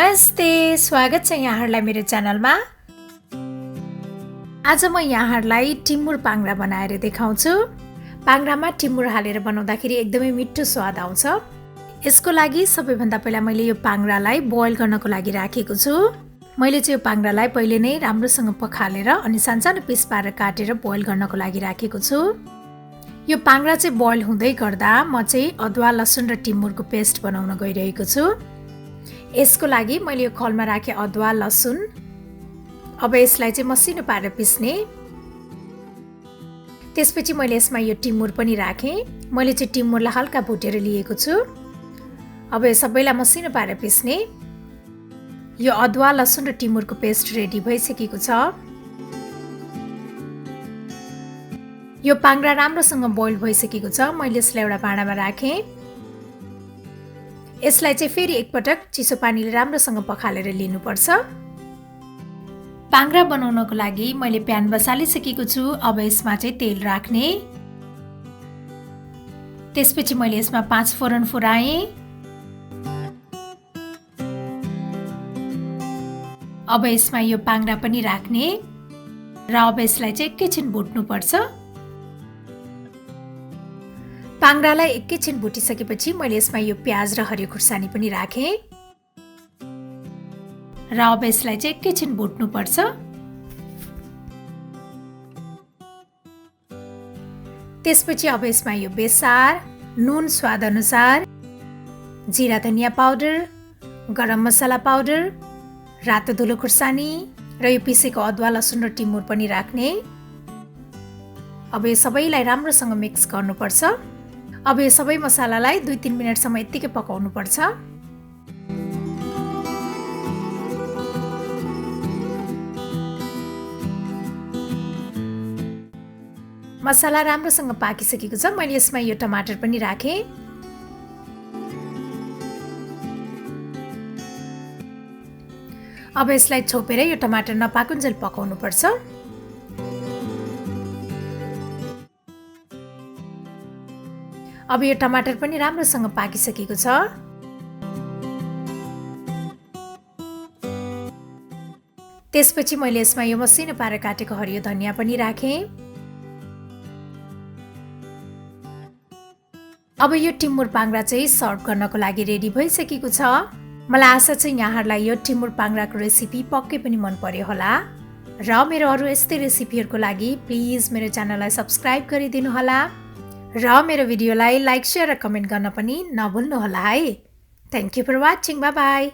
नमस्ते, स्वागत छ यहाँहरूलाई मेरो च्यानलमा। आज म यहाँहरूलाई टिमुर पाङ्ग्रा बनाएर देखाउँछु। पाङ्ग्रामा टिमुर हालेर बनाउँदाखेरि एकदमै मिठो स्वाद आउँछ। यसको लागि सबैभन्दा पहिला मैले यो पाङ्ग्रालाई बोइल गर्नको लागि राखेको छु। मैले चाहिँ यो पाङ्ग्रालाई पहिले नै राम्रोसँग पखालेर अनि सानसानो पिस पारेर काटेर बोइल गर्नको लागि राखेको छु। यो पाङ्ग्रा चाहिँ बोइल हुँदै गर्दा म चाहिँ अदुवा, लसुन र टिमुरको पेस्ट बनाउन गइरहेको छु। यसको लागि मैले यो खलमा राखे अदुवा, लसुन अब यसलाई चाहिँ मसिनो पारेर पिस्ने। त्यसपछि मैले यसमा यो टिमुर पनि राखेँ। मैले चाहिँ टिमुरलाई हल्का भुटेर लिएको छु। अब यो सबैलाई मसिनो पारेर पिस्ने। यो अदुवा, लसुन र टिमुरको पेस्ट रेडी भइसकेको छ। यो पाङ्ग्रा राम्रोसँग बोइल भइसकेको छ। मैले यसलाई एउटा भाँडामा राखेँ। यसलाई चाहिँ फेरि एकपटक चिसो पानीले राम्रोसँग पखालेर लिनुपर्छ। पाङ्ग्रा बनाउनको लागि मैले प्यान बसालिसकेको छु। अब यसमा चाहिँ तेल राख्ने। त्यसपछि मैले यसमा पाँचफोरन फुराएँ। अब यसमा यो पाङ्ग्रा पनि राख्ने र अब यसलाई चाहिँ एकैछिन भुट्नुपर्छ। पाङ्ग्रालाई एकैछिन भुटिसकेपछि मैले यसमा यो प्याज र हरियो खुर्सानी पनि राखेँ र अब यसलाई चाहिँ एकैछिन भुट्नुपर्छ। त्यसपछि अब यसमा यो बेसार, नुन स्वाद अनुसार, जिरा धनिया पाउडर, गरम मसाला पाउडर, रातो धुलो खुर्सानी र यो पिसेको अदुवा, लसुन र टिमुर पनि राख्ने। अब यो सबैलाई राम्रोसँग मिक्स गर्नुपर्छ। अब यो सबै मसालालाई 2-3 मिनटसम्म यत्तिकै पकाउनु पर्छ। मसाला राम्रोसँग पाकिसकेको छ। मैले यसमा यो टमाटर पनि राखेँ। अब यसलाई छोपेर यो टमाटर नपाकुन्जेल पकाउनु पर्छ। अब यो टमाटर पनि राम्रोसँग पाकिसकेको छ। त्यसपछि मैले यसमा यो मसिनो पारेर काटेको हरियो धनिया पनि राखेँ। अब यो टिमुर पाङ्ग्रा चाहिँ सर्भ गर्नको लागि रेडी भइसकेको छ। मलाई आशा छ यहाँहरूलाई यो टिमुर पाङ्ग्राको रेसिपी पक्कै पनि मन पर्यो होला र मेरो अरू यस्तै रेसिपीहरूको लागि प्लिज मेरो च्यानललाई सब्स्क्राइब गरिदिनु होला र मेरो भिडियोलाई लाइक, शेयर र कमेन्ट गर्न पनि नभुल्नु होला है। Thank you for watching. Bye by.